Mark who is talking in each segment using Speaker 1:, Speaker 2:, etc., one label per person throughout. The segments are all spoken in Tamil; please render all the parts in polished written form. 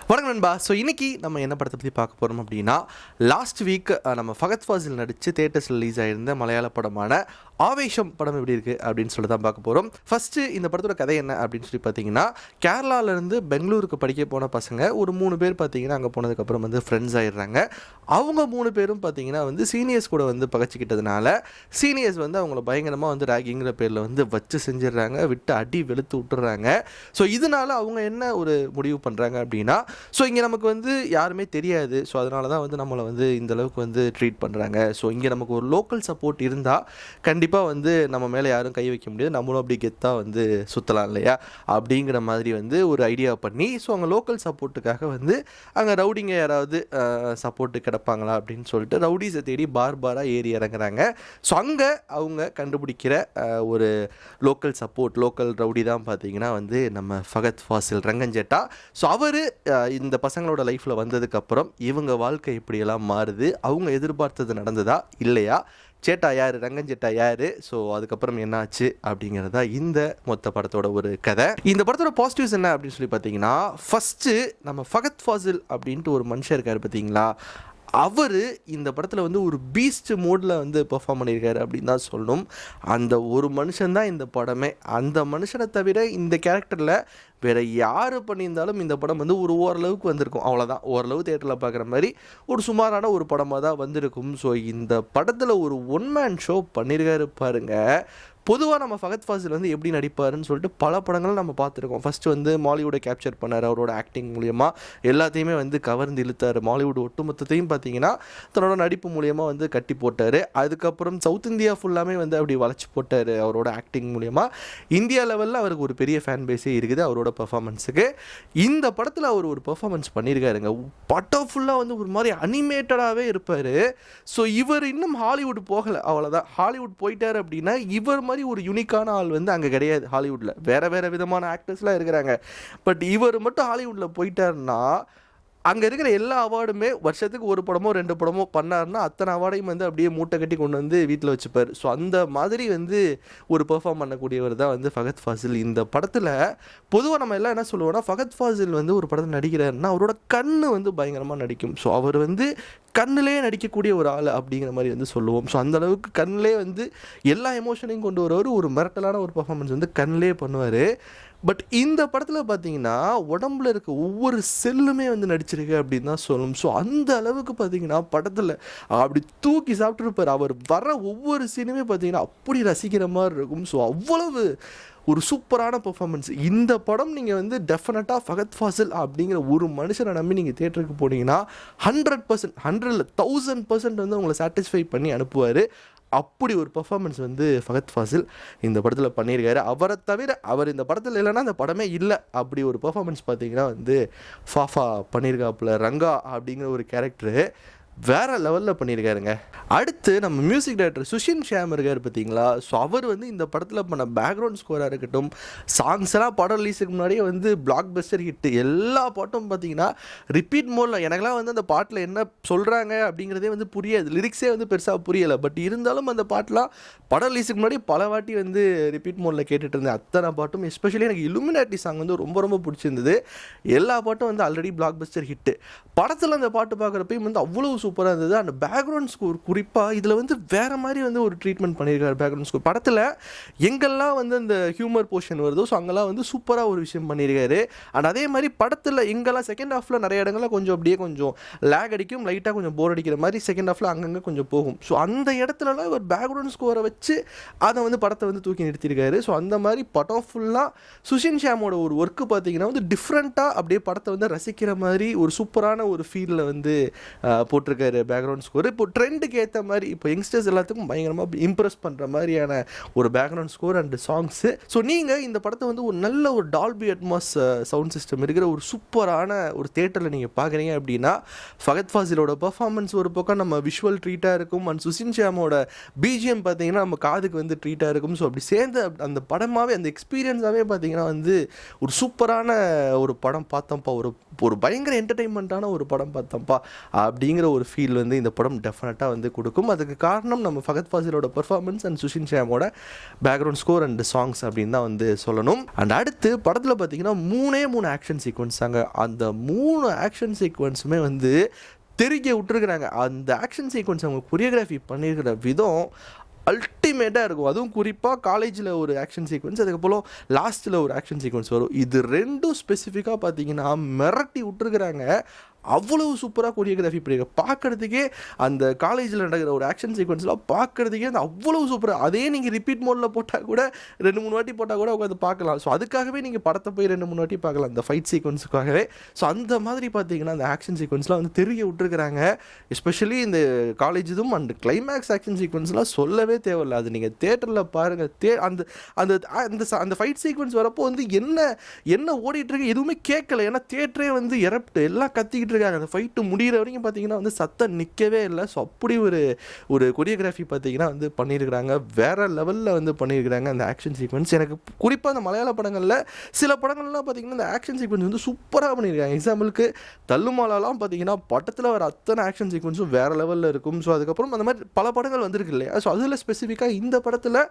Speaker 1: வணக்கம் நண்பா. ஸோ இன்றைக்கி நம்ம என்ன படத்தை பற்றி பார்க்க போகிறோம் அப்படின்னா, லாஸ்ட் வீக் நம்ம ஃபகத் ஃபாசில் நடித்து தேட்டர்ஸ் ரிலீஸ் ஆகியிருந்த மலையாள படமான ஆவேஷம் படம் எப்படி இருக்குது அப்படின்னு சொல்லி தான் பார்க்க போகிறோம். ஃபஸ்ட்டு இந்த படத்தோட கதை என்ன அப்படின்னு சொல்லி பார்த்தீங்கன்னா, கேரளாவிலேருந்து பெங்களூருக்கு படிக்க போன பசங்க ஒரு 3 பேர் பார்த்தீங்கன்னா அங்கே போனதுக்கப்புறம் வந்து ஃப்ரெண்ட்ஸ் ஆகிடுறாங்க. அவங்க 3 பேரும் பார்த்தீங்கன்னா வந்து சீனியர்ஸ் கூட வந்து பகச்சிக்கிட்டதுனால சீனியர்ஸ் வந்து அவங்கள பயங்கரமாக வந்து ரேகிங்கிற பேரில் வந்து வச்சு செஞ்சிடுறாங்க, விட்டு அடி வெளுத்து விட்டுறாங்க. ஸோ இதனால் அவங்க என்ன ஒரு முடிவு பண்ணுறாங்க அப்படின்னா, ஸோ இங்கே நமக்கு வந்து யாருமே தெரியாது, ஸோ அதனால தான் வந்து நம்மளை வந்து இந்தளவுக்கு வந்து ட்ரீட் பண்ணுறாங்க. ஸோ இங்கே நமக்கு ஒரு லோக்கல் சப்போர்ட் இருந்தால் கண்டிப்பாக வந்து நம்ம மேலே யாரும் கை வைக்க முடியாது, நம்மளும் அப்படி கெத்தாக வந்து சுற்றலாம் இல்லையா அப்படிங்கிற மாதிரி வந்து ஒரு ஐடியா பண்ணி, ஸோ அங்கே லோக்கல் சப்போர்ட்டுக்காக வந்து அங்கே ரவுடிங்க யாராவது சப்போர்ட்டு கிடப்பாங்களா அப்படின்னு சொல்லிட்டு ரவுடிஸை தேடி பாராக ஏறி இறங்குறாங்க. ஸோ அங்கே அவங்க கண்டுபிடிக்கிற ஒரு லோக்கல் சப்போர்ட், லோக்கல் ரவுடி தான் பார்த்தீங்கன்னா வந்து நம்ம ஃபகத் ஃபாசில் ரங்கஞ்சேட்டா. ஸோ அவர் இந்த பசங்களோட லைஃப்பில் வந்ததுக்கப்புறம் இவங்க வாழ்க்கை இப்படியெல்லாம் மாறுது, அவங்க எதிர்பார்த்தது நடந்ததா இல்லையா, சேட்டா யார், ரங்கஞ்சேட்டா யார், ஸோ அதுக்கப்புறம் என்ன ஆச்சு அப்படிங்கிறதா இந்த மொத்த படத்தோட ஒரு கதை. இந்த படத்தோட பாசிட்டிவ்ஸ் என்ன அப்படின்னு சொல்லி பார்த்தீங்கன்னா, ஃபஸ்ட்டு நம்ம ஃபகத் ஃபாசில் அப்படின்ட்டு ஒரு மனுஷன் இருக்கார் பார்த்தீங்களா, அவர் இந்த படத்தில் வந்து ஒரு பீஸ்ட் மோடில் வந்து பெர்ஃபார்ம் பண்ணியிருக்காரு அப்படின்னு தான் சொல்லணும். அந்த ஒரு மனுஷன்தான் இந்த படமே. அந்த மனுஷனை தவிர இந்த கேரக்டரில் வேறு யார் பண்ணியிருந்தாலும் இந்த படம் வந்து ஒரு ஓரளவுக்கு வந்திருக்கும், அவ்வளோதான். ஓரளவு தேட்டரில் பார்க்குற மாதிரி ஒரு சுமாரான ஒரு படமாக தான் வந்திருக்கும். ஸோ இந்த படத்தில் ஒரு ஒன் மேன் ஷோ பண்ணியிருக்காரு பாருங்க. பொதுவாக நம்ம ஃபகத் ஃபாசில் வந்து எப்படி நடிப்பாருன்னு சொல்லிட்டு பல படங்களும் நம்ம பார்த்துருக்கோம். ஃபஸ்ட்டு வந்து மாலிவுட்டை கேப்சர் பண்ணார், அவரோட ஆக்டிங் மூலியமாக எல்லாத்தையுமே வந்து கவர்ந்து இழுத்தார். மாலிவுட் ஒட்டுமொத்தத்தையும் பார்த்தீங்கன்னா தன்னோட நடிப்பு மூலியமாக வந்து கட்டி போட்டார். அதுக்கப்புறம் சவுத் இந்தியா ஃபுல்லாமே வந்து அப்படி வளைச்சி போட்டார் அவரோட ஆக்டிங் மூலியமாக. இந்தியா லெவலில் அவருக்கு ஒரு பெரிய ஃபேன் பேஸே இருக்குது அவரோட பர்ஃபார்மன்ஸுக்கு. இந்த படத்தில் அவர் ஒரு பர்ஃபார்மன்ஸ் பண்ணியிருக்காருங்க. படம் ஃபுல்லாக வந்து ஒரு மாதிரி அனிமேட்டடாகவே இருப்பார். ஸோ இவர் இன்னும் ஹாலிவுட் போகலை, அவ்வளோதான். ஹாலிவுட் போயிட்டார் அப்படின்னா இவர் மாதிரி ஒரு யூனிக்கான ஆள் வந்து அங்கே கிடையாது. ஹாலிவுட்டில் வேறு விதமான ஆக்டர்ஸ்லாம் இருக்கிறாங்க, பட் இவர் மட்டும் ஹாலிவுட்டில் போயிட்டார்னா அங்கே இருக்கிற எல்லா அவார்டுமே வருஷத்துக்கு ஒரு படமோ 2 படமோ பண்ணார்னா அத்தனை அவார்டையும் வந்து அப்படியே மூட்டை கட்டி கொண்டு வந்து வீட்டில் வச்சுப்பார். ஸோ அந்த மாதிரி வந்து ஒரு பெர்ஃபார்ம் பண்ணக்கூடியவர் தான் வந்து ஃபகத் ஃபாசில். இந்த படத்தில் பொதுவாக நம்ம எல்லாம் என்ன சொல்லுவோம்னா, ஃபகத் ஃபாசில் வந்து ஒரு படத்தில் நடிக்கிறாருன்னா அவரோட கண்ணு வந்து பயங்கரமாக நடிக்கும். ஸோ அவர் வந்து கண்ணிலே நடிக்கக்கூடிய ஒரு ஆள் அப்படிங்கிற மாதிரி வந்து சொல்லுவோம். ஸோ அந்தளவுக்கு கண்ணிலே வந்து எல்லா எமோஷனையும் கொண்டு வரவர், ஒரு மிரட்டலான ஒரு பர்ஃபார்மன்ஸ் வந்து கண்ணிலே பண்ணுவார். பட் இந்த படத்தில் பார்த்தீங்கன்னா உடம்புல இருக்க ஒவ்வொரு செல்லுமே வந்து நடிச்சிருக்கு அப்படின்னு தான் சொல்லணும். ஸோ அந்த அளவுக்கு பார்த்தீங்கன்னா படத்தில் அப்படி தூக்கி சாப்பிட்ருப்பார். அவர் வர ஒவ்வொரு சீனுமே பார்த்தீங்கன்னா அப்படி ரசிக்கிற மாதிரி இருக்கும். ஸோ அவ்வளவு ஒரு சூப்பரான பெர்ஃபார்மன்ஸ். இந்த படம் நீங்கள் வந்து டெஃபினட்டாக ஃபகத் ஃபாசில் அப்படிங்கிற ஒரு மனுஷனை நம்பி நீங்கள் தேட்டருக்கு போனீங்கன்னா 100%, 100% வந்து உங்களை சாட்டிஸ்ஃபை பண்ணி அனுப்புவார். அப்படி ஒரு பெர்ஃபார்மன்ஸ் வந்து ஃபகத் ஃபாசில் இந்த படத்தில் பண்ணியிருக்காரு. அவரை தவிர அவர் இந்த படத்தில் இல்லைன்னா அந்த படமே இல்லை. அப்படி ஒரு பெர்ஃபார்மன்ஸ் பார்த்தீங்கன்னா வந்து ஃபாஃபா பண்ணியிருக்காப்புல. ரங்கா அப்படிங்கிற ஒரு கேரக்டரு வேறு லெவலில் பண்ணியிருக்காருங்க. அடுத்து நம்ம மியூசிக் டைரக்டர் சுஷின் ஷியாம் இருக்கார் பார்த்தீங்களா. ஸோ அவர் வந்து இந்த படத்தில் பண்ண பேக்ரவுண்ட் ஸ்கோராக இருக்கட்டும், சாங்ஸ் எல்லாம் படம் ரிலீஸுக்கு முன்னாடியே வந்து பிளாக் பஸ்டர் ஹிட்டு. எல்லா பாட்டும் பார்த்தீங்கன்னா ரிப்பீட் மோடில். எனக்குலாம் வந்து அந்த பாட்டில் என்ன சொல்கிறாங்க அப்படிங்கிறதே வந்து புரியாது, லிரிக்ஸே வந்து பெருசாக புரியலை. பட் இருந்தாலும் அந்த பாட்டெலாம் படம் ரிலீஸுக்கு முன்னாடி பல வாட்டி வந்து ரிப்பீட் மோடில் கேட்டுட்டு இருந்தேன். அத்தனை பாட்டும். எஸ்பெஷலி எனக்கு இல்லுமினாட்டி சாங் வந்து ரொம்ப பிடிச்சிருந்தது. எல்லா பாட்டும் வந்து ஆல்ரெடி பிளாக் பஸ்டர் ஹிட்டு. படத்தில் அந்த பாட்டு பார்க்குறப்பையும் வந்து அவ்வளோ சூப்பராக இருந்தது. அந்த பேக்ரவுண்ட் ஸ்கோர் குறிப்பாக இதில் வந்து வேறு மாதிரி வந்து ஒரு ட்ரீட்மெண்ட் பண்ணியிருக்காரு பேக்ரவுண்ட் ஸ்கோர். படத்தில் எங்கெல்லாம் வந்து அந்த ஹியூமர் போர்ஷன் வருதோ ஸோ அங்கெல்லாம் வந்து சூப்பராக ஒரு விஷயம் பண்ணியிருக்காரு. அண்ட் அதே மாதிரி படத்தில் எங்கெல்லாம் செகண்ட் ஹாஃபில் நிறைய இடங்களில் கொஞ்சம் அப்படியே கொஞ்சம் லேக் அடிக்கும், லைட்டாக கொஞ்சம் போர் அடிக்கிற மாதிரி செகண்ட் ஹாஃபில் அங்கங்கே கொஞ்சம் போகும். ஸோ அந்த இடத்துலலாம் ஒரு பேக்ரவுண்ட் ஸ்கோரை வச்சு அதை வந்து படத்தை வந்து தூக்கி நிறுத்தியிருக்காரு. ஸோ அந்த மாதிரி படம் ஃபுல்லாக சுஷின் ஷியாமோட ஒரு ஒர்க்கு பார்த்தீங்கன்னா வந்து டிஃப்ரெண்ட்டாக அப்படியே படத்தை வந்து ரசிக்கிற மாதிரி ஒரு சூப்பரான ஒரு ஃபீலில் வந்து போட்டிருக்காரு பேக்ரவுண்ட் ஸ்கோர். இப்போ ட்ரெண்டுக்கு ஏற்ற மாதிரி இப்போ யங்ஸ்டர்ஸ் எல்லாத்துக்கும் பயங்கரமாக இம்ப்ரெஸ் பண்ணுற மாதிரியான ஒரு background score and songs. So நீங்கள் இந்த படத்தை வந்து ஒரு நல்ல ஒரு டால்பி அட்மாஸ் சவுண்ட் சிஸ்டம் இருக்கிற ஒரு சூப்பரான ஒரு தேட்டரில் நீங்கள் பார்க்குறீங்க அப்படின்னா ஃபகத் ஃபாசிலோட பர்ஃபார்மன்ஸ் ஒரு பக்கம் நம்ம விஷுவல் ட்ரீட்டாக இருக்கும், அண்ட் சுஷின் ஷியாமோட பிஜிஎம் பார்த்தீங்கன்னா நம்ம காதுக்கு வந்து ட்ரீட்டாக இருக்கும். ஸோ அப்படி சேர்ந்து அந்த படமாகவே அந்த எக்ஸ்பீரியன்ஸாகவே பார்த்தீங்கன்னா வந்து ஒரு சூப்பரான ஒரு படம் பார்த்தோம்ப்பா, ஒரு பயங்கர என்டர்டெயின்மெண்ட்டான ஒரு படம் பார்த்தோம்ப்பா அப்படிங்கிற ஒரு ஃபீல் வந்து இந்த படம் டெஃபினட்டாக வந்து கொடுக்கும். அதுக்கு காரணம் நம்ம ஃபகத் ஃபாசிலோட பெர்ஃபார்மன்ஸ் அண்ட் சுஷின் ஷியாமோட பேக்ரவுண்ட் ஸ்கோர் அண்ட் சாங்ஸ் அப்படின்னு தான் வந்து சொல்லணும். அண்ட் அடுத்து படத்தில் பார்த்தீங்கன்னா 3 ஆக்ஷன் சீக்வன்ஸ் தாங்க. அந்த 3 ஆக்ஷன் சீக்வன்ஸுமே வந்து தெரிய விட்டுருக்குறாங்க. அந்த ஆக்ஷன் சீக்வன்ஸ் அவங்க கொரியோகிராஃபி பண்ணியிருக்கிற விதம் அல்டிமேட்டாக இருக்கும். அதுவும் குறிப்பாக காலேஜில் ஒரு ஆக்ஷன் சீக்வன்ஸ், அதுக்கப்புறம் லாஸ்ட்டில் ஒரு ஆக்ஷன் சீக்வன்ஸ் வரும். இது ரெண்டும் ஸ்பெசிஃபிக்காக பார்த்தீங்கன்னா மிரட்டி விட்டுருக்குறாங்க. அவ்வளவு சூப்பராக கொரியோகிராஃபி பண்ணியிருக்க பார்க்குறதுக்கே அந்த காலேஜில் நடக்கிற ஒரு ஆக்ஷன் சீக்வன்ஸ்லாம் பார்க்குறதுக்கே அந்த அவ்வளவு சூப்பராக. அதே நீங்கள் ரிப்பீட் மோடில் போட்டால் கூட 2-3 வாட்டி போட்டால் கூட உட்காந்து பார்க்கலாம். ஸோ அதுக்காகவே நீங்கள் படத்தை போய் 2-3 வாட்டி பார்க்கலாம் அந்த ஃபைட் சீக்வன்ஸுக்காகவே. ஸோ அந்த மாதிரி பார்த்தீங்கன்னா அந்த ஆக்ஷன் சீக்வன்ஸ்லாம் வந்து தெரிய விட்டுருக்குறாங்க. எஸ்பெஷலி இந்த காலேஜ் இதுவும் அண்ட் கிளைமேக்ஸ் ஆக்ஷன் சீக்வன்ஸ்லாம் சொல்லவே தேவையில்லை. அது நீங்கள் தேட்டரில் பாருங்கள். அந்த அந்த அந்த ஃபைட் சீக்வன்ஸ் வரப்போ வந்து என்ன ஓடிட்டுருக்கு எதுவுமே கேட்கல. ஏன்னா தேட்டரே வந்து எரப்ட் எல்லாம் கத்திக்கிட்டு இருக்காங்க. அந்த ஃபைட்டு முடிகிற வரைக்கும் பார்த்தீங்கன்னா வந்து சத்தம் நிற்கவே இல்லை. ஸோ அப்படி ஒரு கொரியோகிராஃபி பார்த்தீங்கன்னா வந்து பண்ணியிருக்கிறாங்க. வேறு லெவலில் வந்து பண்ணியிருக்கிறாங்க அந்த ஆக்ஷன் சீக்வன்ஸ். எனக்கு குறிப்பாக அந்த மலையாள படங்களில் சில படங்கள்லாம் பார்த்தீங்கன்னா இந்த ஆக்ஷன் சீக்வன்ஸ் வந்து சூப்பராக பண்ணியிருக்காங்க. எக்ஸாம்பிளுக்கு தள்ளுமாலாலாம் பார்த்தீங்கன்னா படத்தில் வர அத்தனை ஆக்ஷன் சீக்வன்ஸும் வேறு லெவலில் இருக்கும். ஸோ அதுக்கப்புறம் அந்த மாதிரி பல படங்கள் வந்திருக்கு இல்லையா. ஸோ அதில் ஸ்பெசிஃபிக்காக இந்த படத்தில்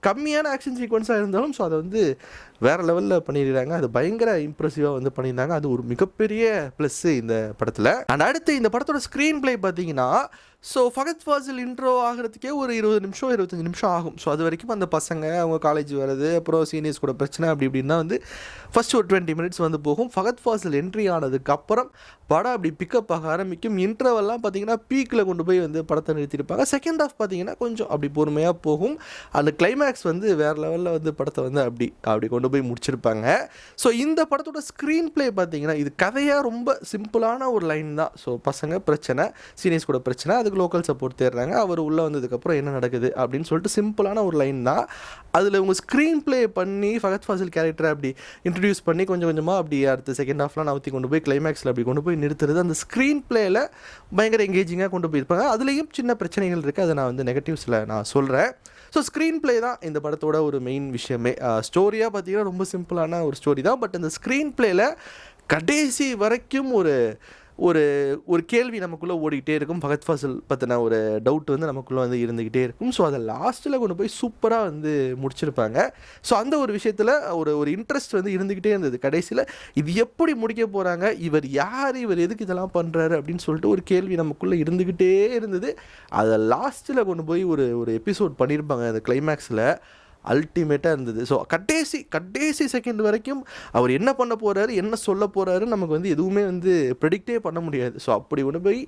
Speaker 1: கம்மியான ஆக்ஷன் சீக்வன்ஸாக இருந்தாலும் ஸோ அதை வந்து வேறு லெவலில் பண்ணியிருக்காங்க. அது பயங்கர இம்ப்ரெசிவாக வந்து பண்ணியிருந்தாங்க. அது ஒரு மிகப்பெரிய ப்ளஸ்ஸு இந்த படத்தில். அண்ட் அடுத்து இந்த படத்தோட ஸ்க்ரீன் பிளே பார்த்தீங்கன்னா ஸோ ஃபகத் ஃபாசில் இன்ட்ரோ ஆகிறதுக்கே ஒரு 20 நிமிஷம் 25 நிமிஷம் ஆகும். ஸோ அது வரைக்கும் அந்த பசங்க அவங்க காலேஜ் வர்றது, அப்புறம் சீனியர்ஸ் கூட பிரச்சனை அப்படி இப்படின்னா வந்து ஃபஸ்ட் ஒரு 20 மினிட்ஸ் வந்து போகும். ஃபகத் ஃபாசில் என்ட்ரி ஆனதுக்கப்புறம் படம் அப்படி பிக்கப் ஆக ஆரம்பிக்கும். இன்ட்ரோவெல்லாம் பார்த்தீங்கன்னா பீக்கில் கொண்டு போய் வந்து படத்தை நிறுத்தியிருப்பாங்க. செகண்ட் ஹாஃப் பார்த்தீங்கன்னா கொஞ்சம் அப்படி பொறுமையாக போகும். அந்த கிளைமேக்ஸ் வந்து வேறு லெவலில் வந்து படத்தை வந்து அப்படி கொண்டு போய் முடிச்சிருப்பாங்க. ஸோ இந்த படத்தோட ஸ்க்ரீன் பிளே பார்த்தீங்கன்னா இது கதையாக ரொம்ப சிம்பிளான ஒரு லைன் தான். ஸோ பசங்க பிரச்சனை, சீனியர்ஸ் கூட பிரச்சனை, அதுக்கு லோக்கல் சப்போர்ட் தேடுறாங்க, அவர் உள்ளே வந்ததுக்கப்புறம் என்ன நடக்குது அப்படின்னு சொல்லிட்டு சிம்பிளான ஒரு லைன் தான். அதில் உங்கள் ஸ்க்ரீன் பிளே பண்ணி ஃபகத் ஃபாசில் கேரக்டரை அப்படி இன்ட்ரடியூஸ் பண்ணி கொஞ்சம் கொஞ்சமாக அப்படி அடுத்த செகண்ட் ஹாஃப்லாம் நவுத்தி கொண்டு போய் கிளைமேக்ஸில் அப்படி கொண்டு போய் நிறுத்துறது அந்த ஸ்க்ரீன் பிளேயில் பயங்கர எங்கேஜிங்காக கொண்டு போயிருப்பாங்க. அதுலேயும் சின்ன பிரச்சனைகள் இருக்குது. அதை நான் வந்து நெகட்டிவ்ஸில் நான் சொல்கிறேன். ஸோ ஸ்க்ரீன் பிளே தான் இந்த படத்தோட ஒரு மெயின் விஷயமே. ஸ்டோரியாக பார்த்தீங்கன்னா ரொம்ப சிம்பிளான ஒரு ஸ்டோரி தான். பட் அந்த ஸ்க்ரீன் பிளேயில் கடைசி வரைக்கும் ஒரு கேள்வி நமக்குள்ளே ஓடிக்கிட்டே இருக்கும். ஃபகத் ஃபாசில் பற்றின ஒரு டவுட் வந்து நமக்குள்ளே வந்து இருந்துக்கிட்டே இருக்கும். ஸோ அதை லாஸ்ட்டில் கொண்டு போய் சூப்பராக வந்து முடிச்சிருப்பாங்க. ஸோ அந்த ஒரு விஷயத்தில் ஒரு இன்ட்ரெஸ்ட் வந்து இருந்துக்கிட்டே இருந்தது. கடைசியில் இது எப்படி முடிக்க போகிறாங்க, இவர் யார், இவர் எதுக்கு இதெல்லாம் பண்ணுறாரு அப்படின்னு சொல்லிட்டு ஒரு கேள்வி நமக்குள்ளே இருந்துக்கிட்டே இருந்தது. அதை லாஸ்ட்டில் கொண்டு போய் ஒரு எபிசோட் பண்ணியிருப்பாங்க அந்த கிளைமேக்ஸில். அல்டிமேட்டாக இருந்தது. ஸோ கடைசி செகண்ட் வரைக்கும் அவர் என்ன பண்ண போகிறாரு, என்ன சொல்ல போகிறாரு நமக்கு வந்து எதுவுமே வந்து ப்ரெடிக்டே பண்ண முடியாது. ஸோ அப்படி கொண்டு போய்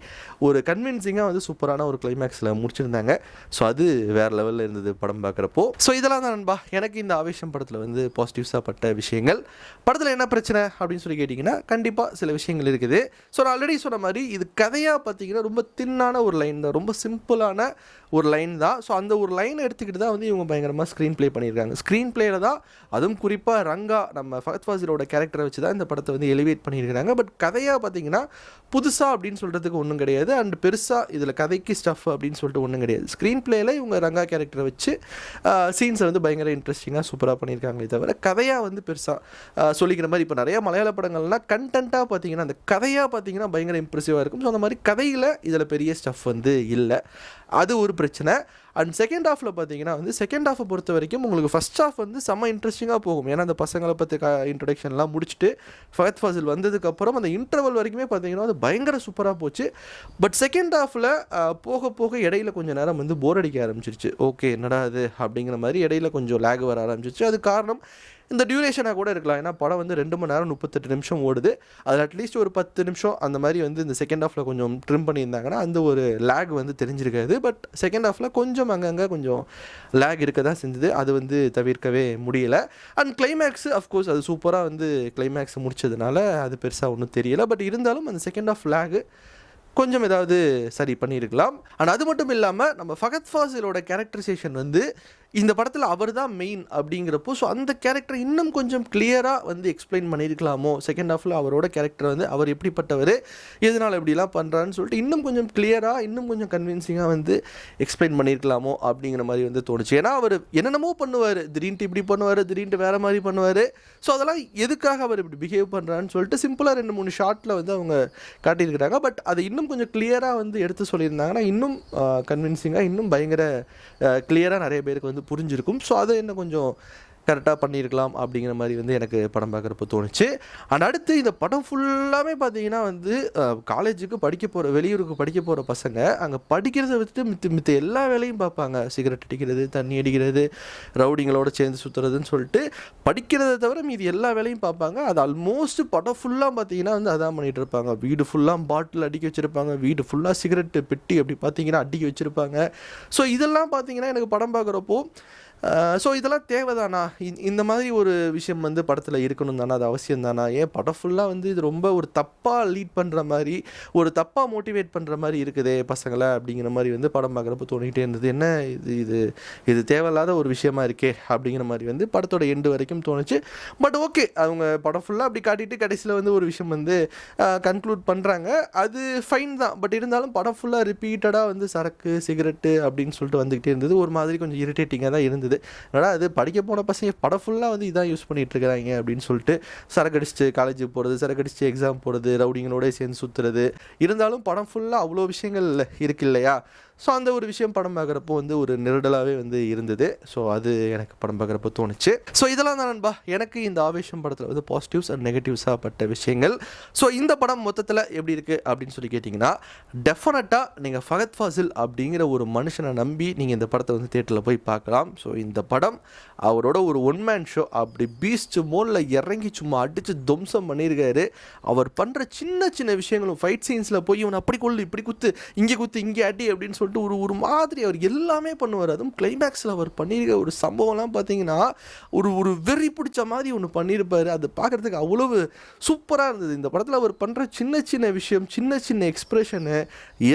Speaker 1: ஒரு கன்வின்சிங்காக வந்து சூப்பரான ஒரு கிளைமேக்ஸில் முடிச்சிருந்தாங்க. ஸோ அது வேறு லெவலில் இருந்தது படம் பார்க்குறப்போ. ஸோ இதெல்லாம் தான் நண்பா எனக்கு இந்த ஆவேஷம் படத்தில் வந்து பாசிட்டிவ்ஸாக பட்ட விஷயங்கள். படத்தில் என்ன பிரச்சனை அப்படின்னு சொல்லி கேட்டிங்கன்னா கண்டிப்பாக சில விஷயங்கள் இருக்குது. ஸோ நான் ஆல்ரெடி சொன்ன மாதிரி இது கதையாக பார்த்தீங்கன்னா ரொம்ப தின்னான ஒரு லைன் தான், ரொம்ப சிம்பிளான ஒரு லைன் தான். ஸோ அந்த ஒரு லைனை எடுத்துக்கிட்டு தான் வந்து இவங்க பயங்கரமாக ஸ்க்ரீன் ப்ளே பண்ணியிருக்காங்க. ஸ்க்ரீன் பிளேயில் தான், அதுவும் குறிப்பாக ரங்கா நம்ம ஃபகத் ஃபாசிலோட கேரக்டரை வச்சு தான் இந்த படத்தை வந்து எலிவேட் பண்ணியிருக்கிறாங்க. பட் கதையாக பார்த்தீங்கன்னா புதுசாக அப்படின்னு சொல்கிறதுக்கு ஒன்றும் கிடையாது. அண்ட் பெருசாக இதில் கதைக்கு ஸ்டஃப் அப்படின்னு சொல்லிட்டு ஒன்றும் கிடையாது. ஸ்க்ரீன் பிளேயில் இவங்க ரங்கா கேரக்டரை வச்சு சீன்ஸை வந்து பயங்கர இன்ட்ரெஸ்டிங்காக சூப்பராக பண்ணியிருக்காங்களே தவிர கதையாக வந்து பெருசாக சொல்லிக்கிற மாதிரி இப்போ நிறைய மலையாள படங்கள்லாம் கண்டென்ட்டாக பார்த்தீங்கன்னா அந்த கதையாக பார்த்தீங்கன்னா பயங்கர இம்ப்ரெசிவாக இருக்கும். ஸோ அந்த மாதிரி கதையில் இதில் பெரிய ஸ்டஃப் வந்து இல்லை. அது ஒரு பிரச்சனை. அண்ட் செகண்ட் ஹாஃபில் பார்த்தீங்கன்னா வந்து செகண்ட் ஹாஃபை பொறுத்த வரைக்கும் உங்களுக்கு ஃபஸ்ட் ஹாஃப் வந்து செம்ம இன்ட்ரெஸ்டிங்காக போகும். ஏன்னா அந்த பசங்களை பற்றி இன்ட்ரொடக்ஷன்லாம் முடிச்சுட்டு ஃபகத் ஃபாசில் வந்ததுக்கப்புறம் அந்த இன்டர்வல் வரைக்குமே பார்த்தீங்கன்னா அது பயங்கர சூப்பராக போச்சு. பட் செகண்ட் ஹாஃபில் போக போக இடையில கொஞ்சம் நேரம் வந்து போர் அடிக்க ஆரம்பிச்சிருச்சு. ஓகே என்னடா அது அப்படிங்கிற மாதிரி இடையில கொஞ்சம் லேக் வர ஆரம்பிச்சிருச்சு. அது காரணம் இந்த டியூரேஷனாக கூட இருக்கலாம். ஏன்னா படம் வந்து 2 மணி நேரம் 38 நிமிஷம் ஓடுது. அதில் அட்லீஸ்ட் ஒரு 10 நிமிஷம் அந்த மாதிரி வந்து இந்த செகண்ட் ஹாஃபில் கொஞ்சம் ட்ரிம் பண்ணியிருந்தாங்கன்னா அந்த ஒரு லேக் வந்து தெரிஞ்சிருக்காது. பட் செகண்ட் ஹாஃபில் கொஞ்சம் அங்கங்கே கொஞ்சம் லேக் இருக்க தான் செஞ்சுது. அது வந்து தவிர்க்கவே முடியலை. அண்ட் கிளைமேக்ஸ் அஃப்கோர்ஸ் அது சூப்பராக வந்து கிளைமேக்ஸ் முடிச்சதுனால அது பெருசாக ஒன்றும் தெரியலை. பட் இருந்தாலும் அந்த செகண்ட் ஹாஃப் லேகு கொஞ்சம் ஏதாவது சரி பண்ணியிருக்கலாம். ஆனால் அது மட்டும் இல்லாமல் நம்ம ஃபகத் ஃபாசிலோட கேரக்டரைசேஷன் வந்து இந்த படத்தில் அவர் தான் மெயின் அப்படிங்கிறப்போ ஸோ அந்த கேரக்டர் இன்னும் கொஞ்சம் கிளியராக வந்து எக்ஸ்பிளைன் பண்ணியிருக்கலாமோ, செகண்ட் ஹாஃபில் அவரோட கேரக்டர் வந்து அவர் எப்படிப்பட்டவர், எதனால் இப்படிலாம் பண்ணுறான்னு சொல்லிட்டு இன்னும் கொஞ்சம் கிளியராக இன்னும் கொஞ்சம் கன்வின்சிங்காக வந்து எக்ஸ்பிளைன் பண்ணியிருக்கலாமோ அப்படிங்கிற மாதிரி வந்து தோணுச்சு. ஏன்னா அவர் என்னென்னமோ பண்ணுவார், திடீர்னு இப்படி பண்ணுவார், திடீர்னு வேறு மாதிரி பண்ணுவார். ஸோ அதெல்லாம் எதுக்காக அவர் இப்படி பிஹேவ் பண்ணுறான்னு சொல்லிட்டு சிம்பிளாக 2-3 ஷார்ட்டில் வந்து அவங்க காட்டியிருக்கிறாங்க. பட் அதை இன்னும் கொஞ்சம் கிளியராக வந்து எடுத்து சொல்லியிருந்தாங்கன்னா இன்னும் கன்வின்சிங்காக இன்னும் பயங்கர கிளியராக நிறைய பேருக்கு வந்து புரிஞ்சிருக்கும். ஸோ அதை இன்னும் கொஞ்சம் கரெக்டாக பண்ணியிருக்கலாம் அப்படிங்கிற மாதிரி வந்து எனக்கு படம் பார்க்குறப்போ தோணுச்சு. அண்ட் அடுத்து இந்த படம் ஃபுல்லாமே பார்த்தீங்கன்னா வந்து காலேஜுக்கு படிக்க போகிற, வெளியூருக்கு படிக்க போகிற பசங்க அங்கே படிக்கிறத வச்சுட்டு மித்த எல்லா வேலையும் பார்ப்பாங்க. சிகரெட் அடிக்கிறது, தண்ணி அடிக்கிறது, ரவுடிங்களோட சேர்ந்து சுற்றுறதுன்னு சொல்லிட்டு படிக்கிறத தவிர மீதி எல்லா வேலையும் பார்ப்பாங்க. அது ஆல்மோஸ்ட் படம் ஃபுல்லாக பார்த்தீங்கன்னா வந்து அதான் பண்ணிகிட்டு இருப்பாங்க. வீடு ஃபுல்லாக பாட்டில் அடிக்க வச்சுருப்பாங்க, வீடு ஃபுல்லாக சிகரெட்டு பெட்டி அப்படி பார்த்தீங்கன்னா அடிக்க வச்சுருப்பாங்க. ஸோ இதெல்லாம் பார்த்தீங்கன்னா எனக்கு படம் பார்க்குறப்போ ஸோ இதெல்லாம் தேவைதானா, இந்த மாதிரி ஒரு விஷயம் வந்து படத்தில் இருக்கணும் தானே, அது அவசியம் தானா, ஏன் படம் ஃபுல்லாக வந்து இது ரொம்ப ஒரு தப்பாக லீட் பண்ணுற மாதிரி, ஒரு தப்பாக மோட்டிவேட் பண்ணுற மாதிரி இருக்குதே பசங்களை அப்படிங்கிற மாதிரி வந்து படம் பார்க்குறப்ப தோணிகிட்டே இருந்தது. என்ன இது இது இது தேவையில்லாத ஒரு விஷயமா இருக்கே அப்படிங்கிற மாதிரி வந்து படத்தோட எண்டு வரைக்கும் தோணுச்சு. பட் ஓகே, அவங்க படம் ஃபுல்லாக அப்படி காட்டிட்டு கடைசியில் வந்து ஒரு விஷயம் வந்து கன்க்ளூட் பண்ணுறாங்க, அது ஃபைன் தான். பட் இருந்தாலும் படம் ஃபுல்லாக ரிப்பீட்டடாக வந்து சரக்கு சிகரெட்டு அப்படின்னு சொல்லிட்டு வந்துக்கிட்டே இருந்தது. ஒரு மாதிரி கொஞ்சம் இரிட்டேட்டிங்காக தான் இருந்தது. அதனால் அது படிக்க போன பசங்க படம் ஃபுல்லாக வந்து இதான் யூஸ் பண்ணிகிட்டு இருக்கிறாங்க அப்படின்னு சொல்லிட்டு சரக்கு அடிச்சுட்டு காலேஜுக்கு போகிறது, சரக்கு அடிச்சுட்டு எக்ஸாம் போகிறது, ரவுடிங்களோட சேர்ந்து சுற்றுறது, இருந்தாலும் படம் ஃபுல்லாக அவ்வளோ விஷயங்கள் இருக்கு இல்லையா. ஸோ அந்த ஒரு விஷயம் படம் பார்க்குறப்போ வந்து ஒரு நெருடலாகவே வந்து இருந்தது. ஸோ அது எனக்கு படம் பார்க்குறப்போ தோணுச்சு. ஸோ இதெல்லாம் தான் நண்பா எனக்கு இந்த ஆவேஷம் படத்தில் வந்து பாசிட்டிவ்ஸ் அண்ட் நெகட்டிவ்ஸாக பட்ட விஷயங்கள். ஸோ இந்த படம் மொத்தத்தில் எப்படி இருக்குது அப்படின்னு சொல்லி கேட்டிங்கன்னா, டெஃபினட்டாக நீங்கள் ஃபகத் ஃபாசில் அப்படிங்கிற ஒரு மனுஷனை நம்பி நீங்கள் இந்த படத்தை வந்து தியேட்டரில் போய் பார்க்கலாம். ஸோ இந்த படம் அவரோட ஒரு ஒன் மேன் ஷோ, அப்படி பீஸ்ட் மோடில் இறங்கி சும்மா அடித்து துவம்சம் பண்ணியிருக்காரு. அவர் பண்ணுற சின்ன சின்ன விஷயங்களும் ஃபைட் சீன்ஸில் போய் இவன் அப்படி கொள்ளு, இப்படி குத்து, இங்கே அடி அப்படின்னு சொல்லிட்டு ஒரு மாதிரி அவர் எல்லாமே பண்ணுவார். அதுவும் கிளைமேக்ஸில் அவர் பண்ணியிருக்க ஒரு சம்பவம்லாம் பார்த்தீங்கன்னா ஒரு வெறி பிடிச்ச மாதிரி ஒன்று பண்ணியிருப்பார். அது பார்க்குறதுக்கு அவ்வளவு சூப்பராக இருந்தது. இந்த படத்தில் அவர் பண்ணுற சின்ன சின்ன விஷயம், சின்ன சின்ன எக்ஸ்ப்ரெஷனு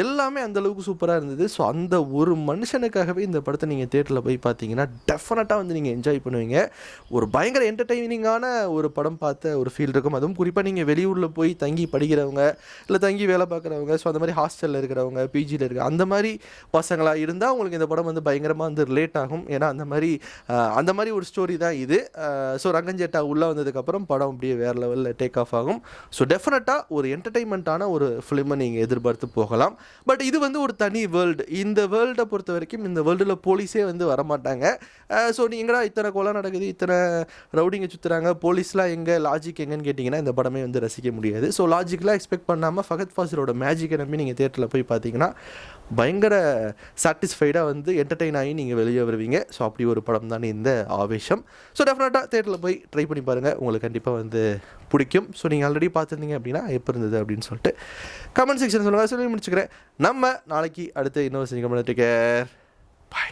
Speaker 1: எல்லாமே அந்தளவுக்கு சூப்பராக இருந்தது. ஸோ அந்த ஒரு மனுஷனுக்காகவே இந்த படத்தை நீங்கள் தியேட்டரில் போய் பார்த்தீங்கன்னா டெஃபினட்டாக வந்து நீங்கள் என்ஜாய் பண்ணுவீங்க. ஒரு பயங்கர என்டர்டெய்னிங்கான ஒரு படம் பார்த்த ஒரு ஃபீல் இருக்கும். அதுவும் குறிப்பாக நீங்கள் வெளியூரில் போய் தங்கி படிக்கிறவங்க, இல்லை தங்கி வேலை பார்க்குறவங்க, ஸோ அந்த மாதிரி ஹாஸ்டலில் இருக்கிறவங்க, பிஜியில் இருக்கிற அந்த மாதிரி பசங்களாக இருந்தால் உங்களுக்கு இந்த படம் வந்து பயங்கரமாக வந்து ரிலேட் ஆகும். ஏன்னா அந்த மாதிரி ஒரு ஸ்டோரி தான் இது. ஸோ ரங்கஞ்சேட்டா உள்ளே வந்ததுக்கப்புறம் படம் அப்படியே வேறு லெவலில் டேக் ஆஃப் ஆகும். ஸோ டெஃபினட்டாக ஒரு என்டர்டெயின்மெண்ட்டான ஒரு ஃபிலிமை நீங்கள் எதிர்பார்த்து போகலாம். பட் இது வந்து ஒரு தனி வேர்ல்டு. இந்த வேர்ல்டை பொறுத்த வரைக்கும் இந்த வேர்ல்டில் போலீஸே வந்து வரமாட்டாங்க. ஸோ நீங்களா இத்தனை கொலை நடக்குது, இத்தனை ரவுடிங்க சுற்றுறாங்க, போலீஸ்லாம் எங்கே, லாஜிக் எங்கன்னு கேட்டிங்கன்னா இந்த படமே வந்து ரசிக்க முடியாது. ஸோ லாஜிக்கெலாம் எக்ஸ்பெக்ட் பண்ணாமல் ஃபகத் ஃபாசிலோட மேஜிக்கை நம்பி நீங்கள் தியேட்டரில் போய் பார்த்தீங்கன்னா பயங்கர சாட்டிஸ்ஃபைடாக வந்து என்டர்டெயின் ஆகி நீங்கள் வெளியே வருவீங்க. ஸோ அப்படி ஒரு படம் தானே இந்த ஆவேஷம். ஸோ டெஃபினட்டாக தேட்டரில் போய் ட்ரை பண்ணி பாருங்கள், உங்களுக்கு கண்டிப்பாக வந்து பிடிக்கும். ஸோ நீங்கள் ஆல்ரெடி பார்த்துருந்தீங்க அப்படின்னா எப்போ இருந்தது அப்படின்னு சொல்லிட்டு கமெண்ட் செக்ஷன் சொல்லுங்கள். சொல்லி முடிச்சுக்கிறேன். நம்ம நாளைக்கு அடுத்து இன்னொரு சினிமா. Take care, by.